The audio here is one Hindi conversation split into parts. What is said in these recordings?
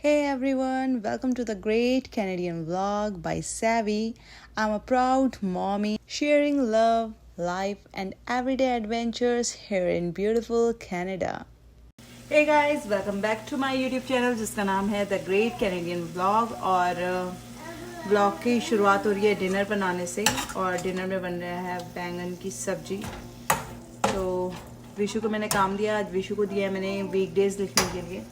Hey everyone, welcome to the Great Canadian Vlog by Savvy. I'm a proud mommy sharing love, life, and everyday adventures here in beautiful Canada. Hey guys, welcome back to my YouTube channel जिसका नाम है The Great Canadian Vlog और ब्लॉग की शुरुआत हो रही है डिनर बनाने से और डिनर में बन रहा है बैंगन की सब्जी। तो विशु को मैंने काम दिया, आज विशु को दिया है मैंने वीकडेज लिखने के लिए।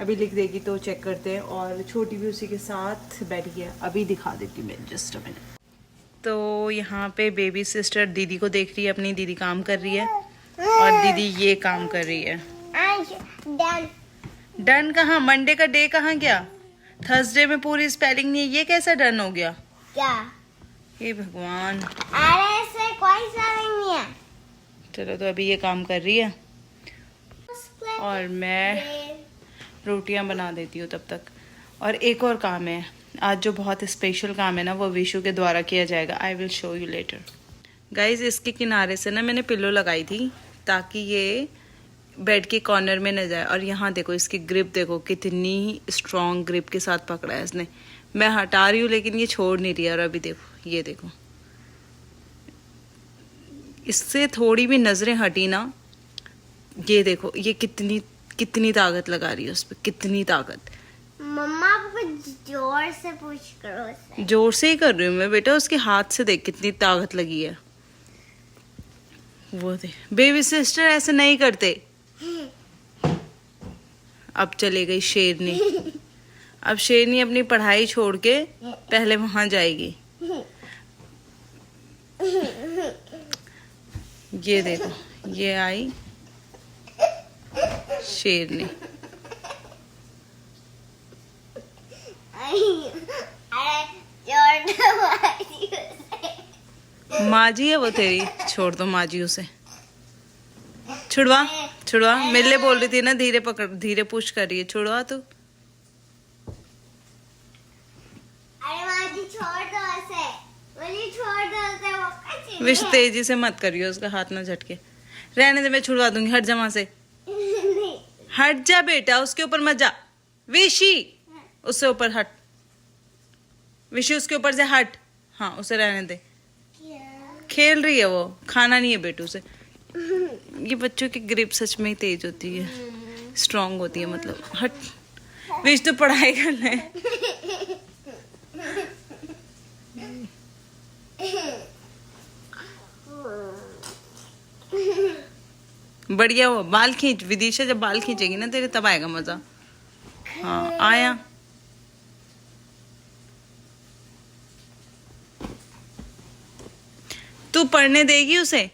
अभी लिख देगी तो चेक करते हैं और छोटी भी उसी के साथ बैठी है। अभी दिखा देती हूँ मैं जस्ट अ मिनट। तो यहाँ पे बेबी सिस्टर दीदी को देख रही है, अपनी दीदी काम कर रही है और दीदी ये काम कर रही है। डन कहाँ? मंडे का डे कहाँ गया? थर्सडे में पूरी स्पेलिंग नहीं है, ये कैसा डन हो गया? क्या? हे भगवान, अरे से कोई स्पेलिंग नहीं है। चलो तो अभी ये काम कर रही है और मैं रोटियां बना देती हूँ तब तक। और एक और काम है आज जो बहुत स्पेशल काम है ना, वो विशु के द्वारा किया जाएगा। I will show you later. Guys इसके किनारे से ना मैंने पिल्लो लगाई थी ताकि ये बेड के कॉर्नर में न जाए। और यहाँ देखो इसकी ग्रिप देखो, कितनी स्ट्रॉन्ग ग्रिप के साथ पकड़ा है इसने। मैं हटा रही हूँ लेकिन ये छोड़ नहीं रही। और अभी देखो, ये देखो, इससे थोड़ी भी नजरें हटी ना, ये देखो ये कितनी ताकत लगा रही है उस पर, कितनी ताकत। मम्मा आपको जोर से पुश करो उसे। जोर से ही कर रही हूँ मैं बेटा, उसके हाथ से देख कितनी ताकत लगी है। वो देख, बेबी सिस्टर ऐसे नहीं करते। अब चले गई शेरनी। अब शेरनी अपनी पढ़ाई छोड़ के पहले वहां जाएगी। ये देखो, ये आई शेरनी। माजी है वो तेरी, छोड़ दो माजी उसे। छुड़वा मेरे लिए बोल रही थी ना, धीरे पकड़, धीरे पुश कर रही है। छुड़वा तू। अरे माजी छोड़ दो उसे, बोली छोड़ दो उसे, वो कैसे? विश तेजी से मत करियो, उसका हाथ ना झटके। रहने दे, मैं छुड़वा दूंगी। हट जा वहां से, हट जा बेटा, उसके ऊपर मत जा। विशी उससे ऊपर हट, विशी उसके ऊपर से हट। हाँ उसे रहने दे, खेल रही है वो, खाना नहीं है बेटू से। ये बच्चों की ग्रिप सच में ही तेज होती है, स्ट्रांग होती है मतलब। हट विश, तो पढ़ाई कर ले। बढ़िया हो, बाल खींच। विदिशा जब बाल खींचेगी ना तेरे, तब आएगा मजा। हाँ आया। तू पढ़ने देगी उसे?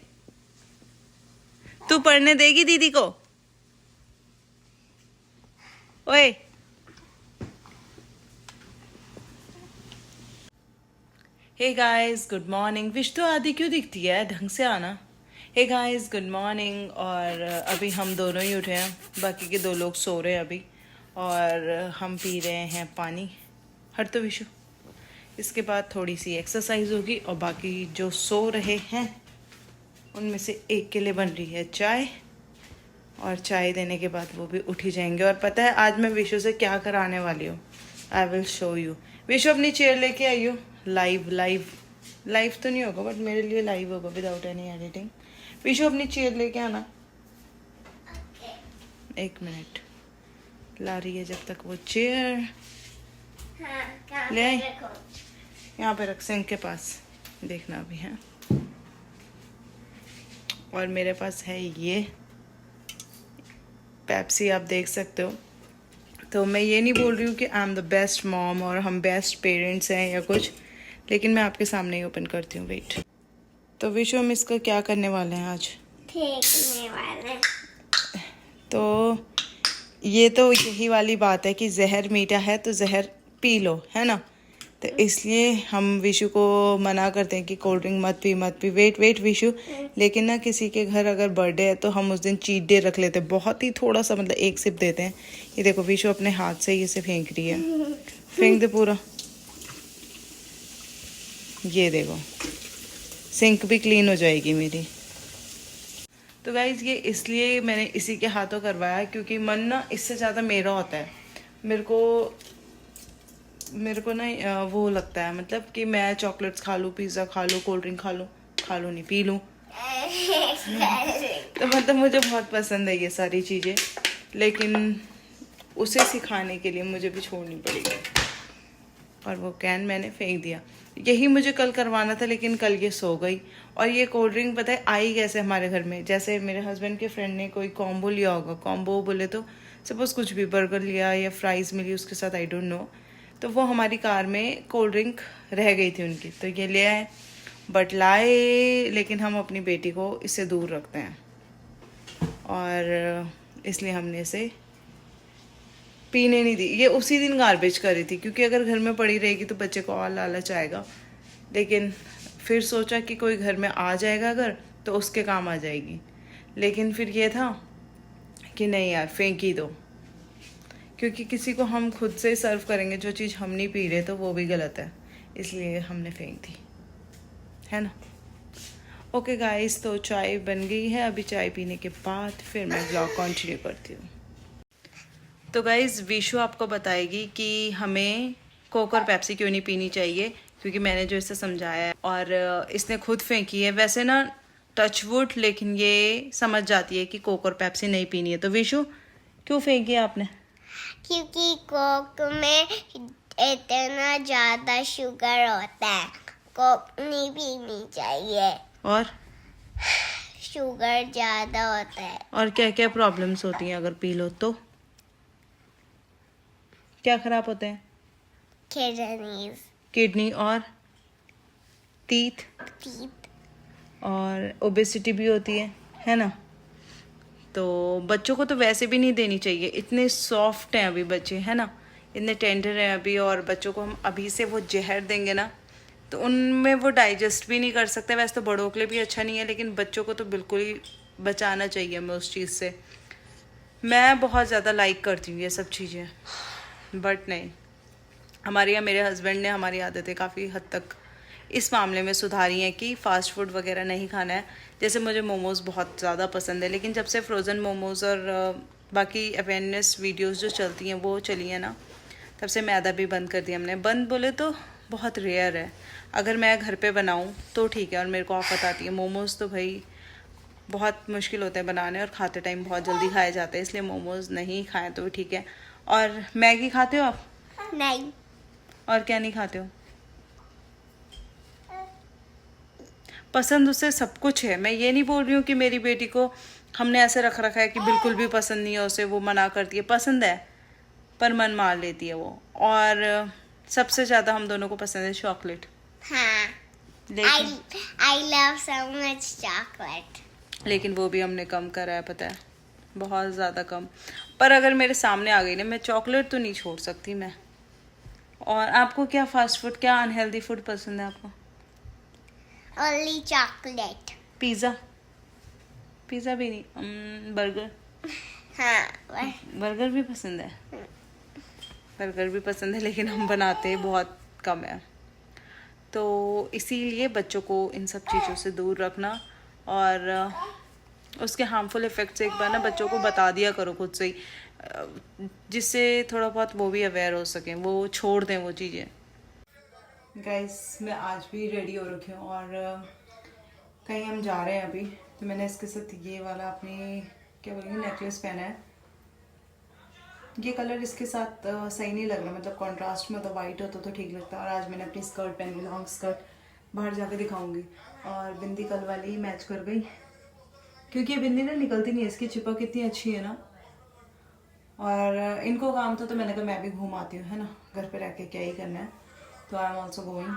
तू पढ़ने देगी दीदी को? ओए हे गाइस, गुड मॉर्निंग। विश तो आधी क्यों दिखती है, ढंग से आना। Hey guys good morning. और अभी हम दोनों ही उठे हैं, बाकी के दो लोग सो रहे हैं अभी। और हम पी रहे हैं पानी। हट तो विशु। इसके बाद थोड़ी सी एक्सरसाइज होगी और बाकी जो सो रहे हैं उनमें से एक के लिए बन रही है चाय। और चाय देने के बाद वो भी उठ ही जाएंगे। और पता है आज मैं विशु से क्या कराने वाली हूँ, I will show you. Vishu अपनी चेयर लेके आई हो। लाइव तो नहीं होगा बट मेरे लिए लाइव होगा विदाउट एनी एडिटिंग। विशु अपनी चेयर लेके आना। एक मिनट, ला रही है जब तक वो चेयर। हाँ, ले आई, यहाँ पे रख, सिंक के पास, देखना अभी है। और मेरे पास है ये पेप्सी, आप देख सकते हो। तो मैं ये नहीं बोल रही हूँ कि I am the best mom और हम बेस्ट पेरेंट्स हैं या कुछ, लेकिन मैं आपके सामने ही ओपन करती हूँ। वेट। तो विशु हम इसका क्या करने वाले हैं आज? फेंकने वाले। तो ये तो यही वाली बात है कि जहर मीठा है तो जहर पी लो, है ना। तो इसलिए हम विशु को मना करते हैं कि कोल्ड ड्रिंक मत पी। वेट विशु, लेकिन ना किसी के घर अगर बर्थडे है तो हम उस दिन चीट डे रख लेते हैं, बहुत ही थोड़ा सा, मतलब एक सिप देते हैं। ये देखो विशु अपने हाथ से ही इसे फेंक रही है। फेंक दे पूरा। ये देखो, सिंक भी क्लीन हो जाएगी मेरी। तो गाइज ये इसलिए मैंने इसी के हाथों करवाया क्योंकि मन ना इससे ज़्यादा मेरा होता है। मेरे को ना वो लगता है, मतलब कि मैं चॉकलेट्स खा लूँ, पिज़्ज़ा खा लूँ, कोल्ड ड्रिंक खा लूँ नहीं, पी लूँ। तो मतलब मुझे बहुत पसंद है ये सारी चीज़ें, लेकिन उसे सिखाने के लिए मुझे भी छोड़नी पड़ेगी। और वो कैन मैंने फेंक दिया। यही मुझे कल करवाना था, लेकिन कल ये सो गई। और ये कोल्ड ड्रिंक पता है आई कैसे हमारे घर में, जैसे मेरे हस्बैंड के फ्रेंड ने कोई कॉम्बो लिया होगा, कॉम्बो बोले तो सपोज कुछ भी बर्गर लिया या फ्राइज़ मिली उसके साथ, आई डोंट नो, तो वो हमारी कार में कोल्ड ड्रिंक रह गई थी उनकी, तो ये ले आए। बट लाए, लेकिन हम अपनी बेटी को इससे दूर रखते हैं, और इसलिए हमने इसे पीने नहीं दी। ये उसी दिन गार्बेज कर रही थी, क्योंकि अगर घर में पड़ी रहेगी तो बच्चे को और लालच आएगा। लेकिन फिर सोचा कि कोई घर में आ जाएगा अगर, तो उसके काम आ जाएगी। लेकिन फिर ये था कि नहीं यार, फेंक ही दो, क्योंकि किसी को हम खुद से सर्व करेंगे जो चीज़ हम नहीं पी रहे, तो वो भी गलत है, इसलिए हमने फेंक दी, है ना। ओके गाइस, तो चाय बन गई है। अभी चाय पीने के बाद फिर मैं ब्लॉग कंटिन्यू करती हूँ। तो गाइज़, विशु आपको बताएगी कि हमें कोक और पेप्सी क्यों नहीं पीनी चाहिए, क्योंकि मैंने जो इसे समझाया है, और इसने खुद फेंकी है। वैसे ना टच वुड, लेकिन ये समझ जाती है कि कोक और पेप्सी नहीं पीनी है। तो विशु, क्यों फेंकी है आपने? क्योंकि कोक में इतना ज्यादा शुगर होता है, कोक नहीं पीनी चाहिए। और शुगर ज्यादा होता है। और क्या क्या प्रॉब्लम्स होती हैं अगर पी लो तो? क्या खराब होते हैं? किडनी और टीथ और ओबेसिटी भी होती है ना। तो बच्चों को तो वैसे भी नहीं देनी चाहिए, इतने सॉफ्ट हैं अभी बच्चे, है ना, इतने टेंडर हैं अभी। और बच्चों को हम अभी से वो जहर देंगे ना, तो उनमें वो डाइजेस्ट भी नहीं कर सकते। वैसे तो बड़ों के लिए भी अच्छा नहीं है, लेकिन बच्चों को तो बिल्कुल ही बचाना चाहिए हमें उस चीज़ से। मैं बहुत ज़्यादा लाइक करती हूँ ये सब चीज़ें, बट नहीं, हमारे यहाँ मेरे हस्बैंड ने हमारी आदतें काफ़ी हद तक इस मामले में सुधारी हैं कि फ़ास्ट फूड वगैरह नहीं खाना है। जैसे मुझे मोमोज़ बहुत ज़्यादा पसंद है, लेकिन जब से फ्रोज़न मोमोज़ और बाकी अवेयरनेस वीडियोस जो चलती हैं वो चली हैं ना, तब से मैदा भी बंद कर दिया हमने। बंद बोले तो बहुत रेयर है, अगर मैं घर पे बनाऊँ तो ठीक है, और मेरे को आफत आती है। मोमोज़ तो भाई बहुत मुश्किल होते हैं बनाने, और खाते टाइम बहुत जल्दी खाए जाते हैं, इसलिए मोमोज़ नहीं खाएं तो ठीक है। और मैगी खाते हो आप? नहीं। और क्या नहीं खाते हो? पसंद उसे सब कुछ है। मैं ये नहीं बोल रही हूँ कि मेरी बेटी को हमने ऐसे रख रखा है कि बिल्कुल भी पसंद नहीं है उसे, वो मना करती है। पसंद है पर मन मार लेती है वो। और सबसे ज़्यादा हम दोनों को पसंद है चॉकलेट। हाँ, लेकिन I love so much chocolate. लेकिन वो भी हमने कम करा है, पता है, बहुत ज़्यादा कम। पर अगर मेरे सामने आ गई ना, मैं चॉकलेट तो नहीं छोड़ सकती मैं। और आपको क्या फास्ट फूड, क्या अनहेल्दी फूड पसंद है आपको? Only chocolate. पिज़्ज़ा? पिज़्ज़ा भी नहीं, बर्गर? हाँ, बर्गर भी पसंद है? बर्गर भी पसंद है, लेकिन हम बनाते बहुत कम है। तो इसीलिए बच्चों को इन सब चीज़ों से दूर रखना, और उसके हार्मफुल इफ़ेक्ट से एक बार ना बच्चों को बता दिया करो खुद से ही, जिससे थोड़ा बहुत वो भी अवेयर हो सकें, वो छोड़ दें वो चीज़ें। गाइस, मैं आज भी रेडी हो रखी हूँ, और कहीं हम जा रहे हैं अभी। तो मैंने इसके साथ ये वाला अपनी क्या बोलेंगे नेकलेस पहना है। ये कलर इसके साथ सही नहीं लग रहा, मतलब कॉन्ट्रास्ट में तो वाइट होता तो ठीक लगता। और आज मैंने अपनी स्कर्ट पहनी, लॉन्ग स्कर्ट, बाहर जाके दिखाऊंगी। और बिंदी कल वाली ही मैच कर गई, क्योंकि ये बिंदी ना निकलती नहीं है, इसकी चिपक इतनी अच्छी है ना। और इनको काम था, तो मैंने कहा मैं भी घूम आती हूँ, है ना, घर पे रह के क्या ही करना है। तो आई एम ऑल्सो गोइंग,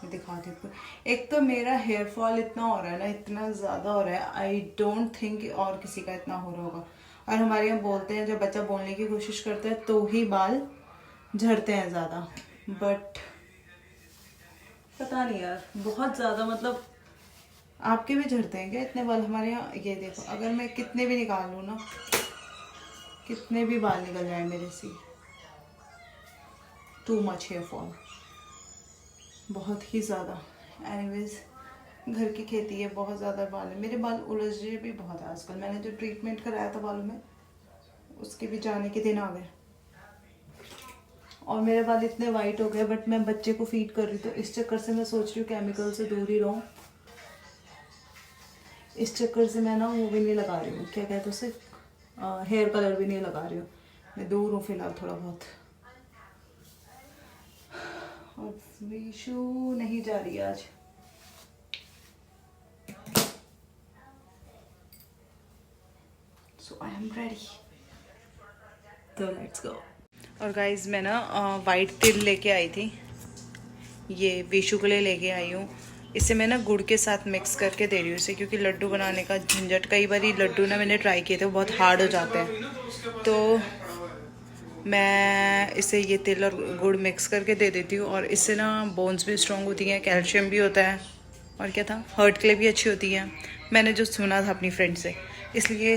दिखाती हूँ। एक तो मेरा हेयर फॉल इतना हो रहा है ना, इतना ज़्यादा हो रहा है, आई डोंट थिंक और किसी का इतना हो रहा होगा। और हमारे यहाँ बोलते हैं जब बच्चा बोलने की कोशिश करता है तो ही बाल झड़ते हैं ज़्यादा, बट पता नहीं यार, बहुत ज़्यादा, मतलब आपके भी झड़ते हैं क्या इतने बाल? हमारे यहाँ ये देखो, अगर मैं कितने भी निकाल लूँ ना, कितने भी बाल निकल जाए मेरे से, टू मच हेयर फॉल, बहुत ही ज़्यादा। एनीवेज, घर की खेती है, बहुत ज़्यादा बाल है। मेरे बाल उलझे भी बहुत है आजकल। मैंने जो ट्रीटमेंट कराया था बालों में, उसके भी जाने के दिन आ गए। और मेरे बाल इतने वाइट हो गए, बट मैं बच्चे को फीड कर रही, तो इस चक्कर से मैं सोच रही हूँ केमिकल से दूर ही रहूँ। इस चक्कर से मैं ना वो भी नहीं लगा रही हूँ, क्या कहते हैं उसे, हेयर कलर भी नहीं लगा रही हूँ। मैं दूर हूँ फिलहाल थोड़ा बहुत। और विशु नहीं जा रही आज। सो आई एम रेडी, तो लेट्स गो। और गाइज मैं ना वाइट तिल लेके आई थी, ये विशु के लिए लेके आई हूँ। इसे मैं ना गुड़ के साथ मिक्स करके दे रही हूँ इसे, क्योंकि लड्डू बनाने का झंझट, कई बार लड्डू ना मैंने ट्राई किए थे वो बहुत हार्ड हो जाते हैं, तो मैं इसे ये तिल और गुड़ मिक्स करके दे देती हूँ। और इससे ना बोन्स भी स्ट्रॉन्ग होती हैं, कैल्शियम भी होता है, और क्या था, हार्ट के लिए भी अच्छी होती है, मैंने जो सुना था अपनी फ्रेंड से, इसलिए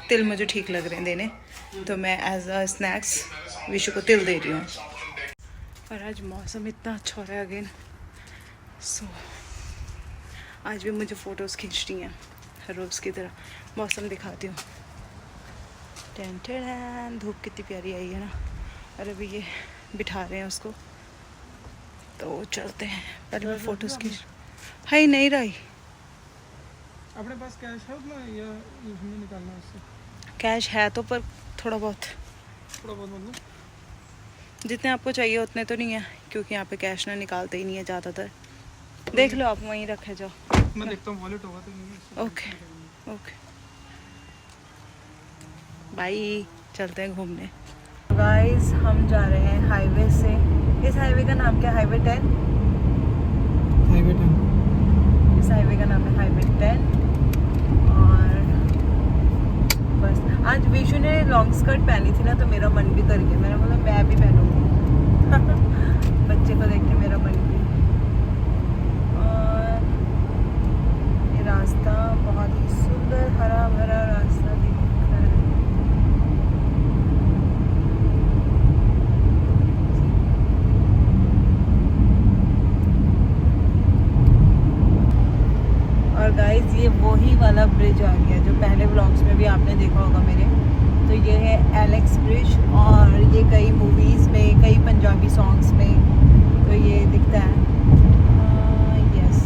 तिल मुझे ठीक लग रहे हैं देने, तो मैं एज अ स्नैक्स विशु को तिल दे रही हूँ। और आज मौसम इतना अच्छा हो रहा है अगेन, सो आज भी मुझे फ़ोटोज़ खींचनी है हर रोज़ की तरह। मौसम दिखाती हूँ, टेन टेन, धूप कितनी प्यारी आई है ना। और अभी ये बिठा रहे हैं उसको, तो चलते हैं, पहले मैं फ़ोटोज़ खींच। है ही नहीं रही अपने पास कैश है उतना या इसमें निकालना है उससे? कैश है तो, पर थोड़ा बहुत मतलब जितने आपको चाहिए उतने तो नहीं है, क्योंकि यहाँ पे कैश ना निकालते ही नहीं है ज़्यादातर। देख लो आप, वहीं रखे जाओ। मैं देखता हूँ वॉलेट होगा तो नहीं। ओके ओके, बाय, चलते हैं घूमने। गाइस हम जा रहे हैं हाईवे से। इस हाईवे का नाम क्या है? हाईवे 10। हाईवे 10। इस हाईवे का नाम है हाईवे 10। और बस आज विशु ने लॉन्ग स्कर्ट पहनी थी ना, तो मेरा मन भी कर गया, मैंने बोला मैं भी पहनूंगी। बच्चे को देख के मेरा मन भी। और ये रास्ता बहुत ही सुंदर हरा भरा रास्ता दिख रहा है। और गाइस ये वही वाला ब्रिज आ गया जो पहले व्लॉग्स में भी आपने देखा होगा मेरे। तो ये है एलेक्स ब्रिज, और ये कई मूवीज़ में, कई पंजाबी सॉन्ग्स में तो ये दिखता है। Yes,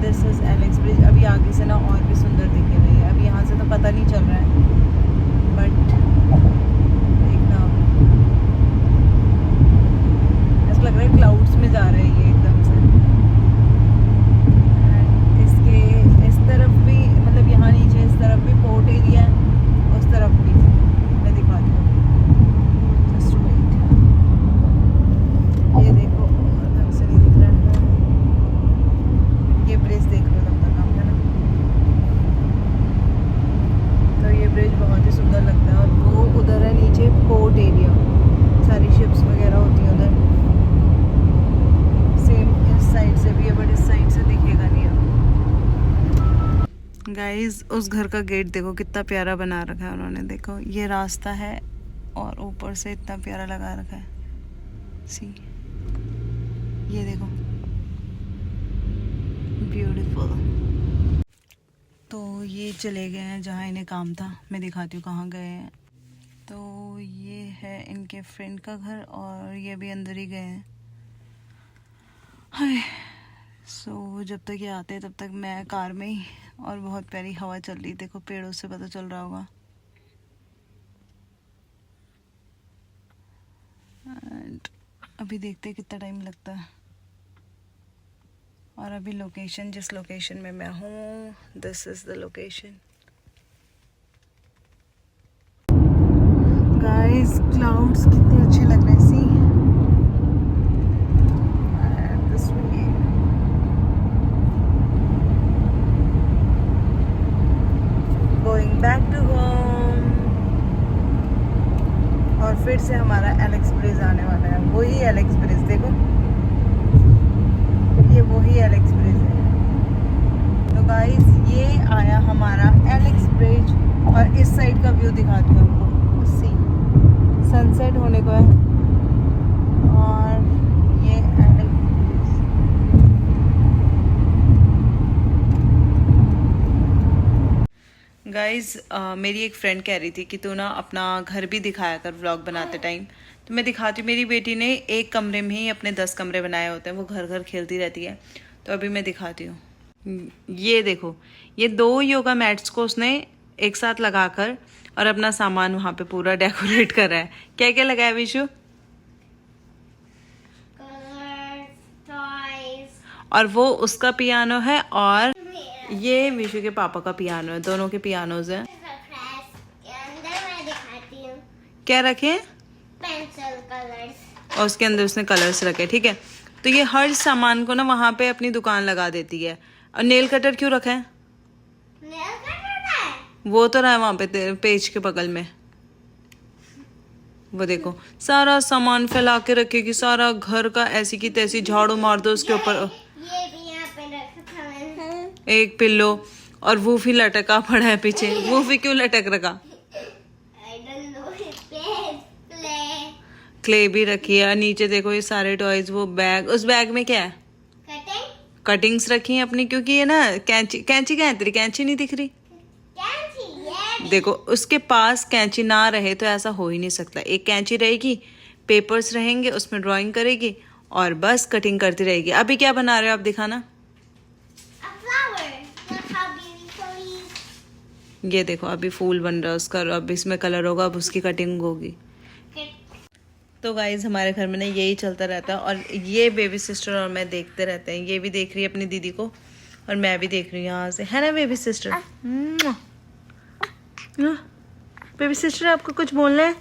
this is Alex bridge. अभी आगे से ना और भी सुंदर दिखेगा ये, अभी यहाँ से तो पता नहीं चल रहा है, बट देखना आप, ऐसा लग रहा है क्लाउड्स में जा रहा है ये एकदम से। इसके इस तरफ भी, मतलब यहाँ नीचे इस तरफ भी पोर्ट एरिया है, उस तरफ भी, मैं दिखाती हूँ, जस्ट वेट। ये देखो ढंग से नहीं दिख रहा है, ये ब्रिज देख लो तब तक आप, है ना। तो ये ब्रिज बहुत ही सुंदर लगता है, और वो उधर है नीचे पोर्ट एरिया, सारी शिप्स वगैरह होती हैं उधर। सेम इस साइड से भी है, बट इस साइड से दिखेगा नहीं अब। गाइस उस घर का गेट देखो कितना प्यारा बना रखा है उन्होंने, देखो ये रास्ता है और ऊपर से इतना प्यारा लगा रखा है, सी, ये देखो, ब्यूटीफुल। तो ये चले गए हैं जहाँ इन्हें काम था, मैं दिखाती हूँ कहाँ गए हैं। तो ये है इनके फ्रेंड का घर, और ये भी अंदर ही गए हैं। हाय, सो जब तक ये आते हैं तब तक मैं कार में ही, और बहुत प्यारी हवा चल रही, देखो पेड़ों से पता चल रहा होगा। एंड अभी देखते हैं कितना टाइम लगता है। और अभी लोकेशन, जिस लोकेशन में मैं हूँ, this is the location. Guys clouds कितने अच्छे लग रहे हैं, सी, गोइंग बैक टू होम। और फिर से हमारा एलेक्स ब्रिज आने वाला है, वही एलेक्स ब्रिज, देखो ये वही एलेक्स ब्रिज है। तो गाइस ये आया हमारा एलेक्स ब्रिज, और इस साइड का व्यू दिखाती हूँ आपको, सी, सनसेट होने को है, और ये एलेक्स ब्रिज। गाइज़ मेरी एक फ्रेंड कह रही थी कि तू ना अपना घर भी दिखाया कर व्लॉग बनाते टाइम, तो मैं दिखाती हूँ, मेरी बेटी ने एक कमरे में ही अपने 10 कमरे बनाए होते हैं, वो घर घर खेलती रहती है। तो अभी मैं दिखाती हूँ, ये देखो, ये 2 योगा मैट्स को उसने एक साथ लगाकर और अपना सामान वहाँ पे पूरा डेकोरेट कर रहा है। क्या क्या लगाया विशु? और वो उसका पियानो है और ये विशु के पापा का पियानो है, दोनों के पियानोज हैं। अंदर मैं दिखाती हूँ क्या रखे? Pencil colours. और उसके अंदर उसने कलर्स रखे, ठीक है। तो ये हर सामान को ना वहाँ पे अपनी दुकान लगा देती है। और नेल कटर क्यों रखा है? नेल कटर है वो तो रहा है वहाँ पे पेज के बगल में। वो देखो सारा सामान फैला के रखेगी, सारा घर का ऐसी की तैसी झाड़ू मार दो उसके ऊपर। ये भी यहाँ पे रखा था मैंने। एक पिल्लो और वूफी लटका पड़ा है पीछे। वूफी क्यों लटक रखा? I don't know, play clay भी रखी है। नीचे देखो ये सारे टॉयज, वो बैग, उस बैग में क्या है? कटिंग कटिंग्स रखी हैं अपनी, क्योंकि ये ना कैंची क्या है तेरी? कैंची नहीं दिख रही? कैंची ये देखो उसके पास कैंची ना रहे तो ऐसा हो ही नहीं सकता। एक कैंची रहेगी, पेपर्स रहेंगे, उसमें ड्राइंग करेगी और बस कटिंग करती रहेगी। अभी क्या बना रहे हो आप, दिखाना। a flower. Look how beautiful he is. ये देखो अभी फूल बन रहा है उसका, और अब इसमें कलर होगा, अब उसकी कटिंग होगी। तो गाइज हमारे घर में ना यही चलता रहता है, और ये बेबी सिस्टर और मैं देखते रहते हैं। ये भी देख रही है अपनी दीदी को और मैं भी देख रही हूँ यहाँ से, है ना बेबी सिस्टर? बेबी सिस्टर आपको कुछ बोलना है?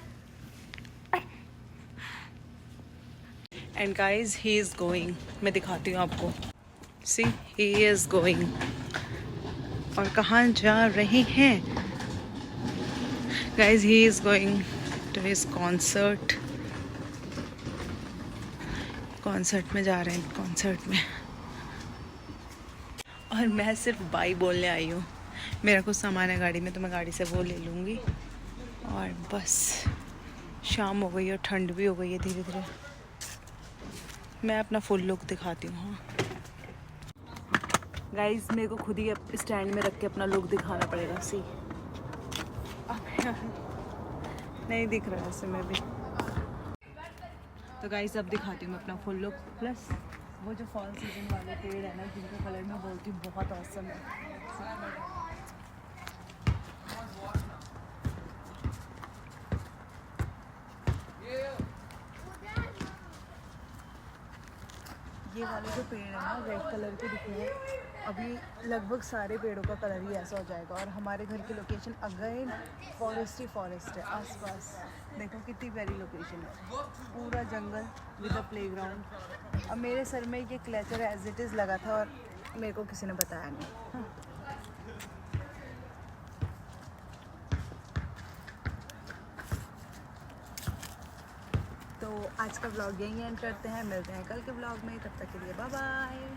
And guys he is going, मैं दिखाती हूँ आपको। सी ही इज गोइंग, और कहाँ जा रहे हैं guys? He is going to his concert. Concert में जा रहे हैं, कॉन्सर्ट में। और मैं सिर्फ बाई बोलने आई हूँ। मेरा कुछ सामान है गाड़ी में, तो मैं गाड़ी से वो ले लूँगी। और बस शाम हो गई और ठंड भी हो गई है धीरे धीरे। मैं अपना फुल लुक दिखाती हूँ। हाँ गाइज मेरे को खुद ही स्टैंड में रख के अपना लुक दिखाना पड़ेगा। सी नहीं दिख रहा है ऐसे में भी। तो गाइस अब दिखाती हूँ मैं अपना फुल लुक, प्लस वो जो फॉल सीजन वाले पेड़ है ना, जिनका कलर मैं बोलती हूँ बहुत औसम है। ये वाले जो पेड़ है ना रेड कलर के दिख रहे हैं, अभी लगभग सारे पेड़ों का कलर ही ऐसा हो जाएगा। और हमारे घर की लोकेशन अगेन फॉरेस्ट है आसपास। देखो कितनी प्यारी लोकेशन है, पूरा जंगल विद अ प्लेग्राउंड। अब मेरे सर में ये क्लेचर एज इट इज़ लगा था और मेरे को किसी ने बताया नहीं। तो आज का व्लॉग यहीं एंड करते हैं, मिलते हैं कल के व्लॉग में। तब तक के लिए बाय बाय।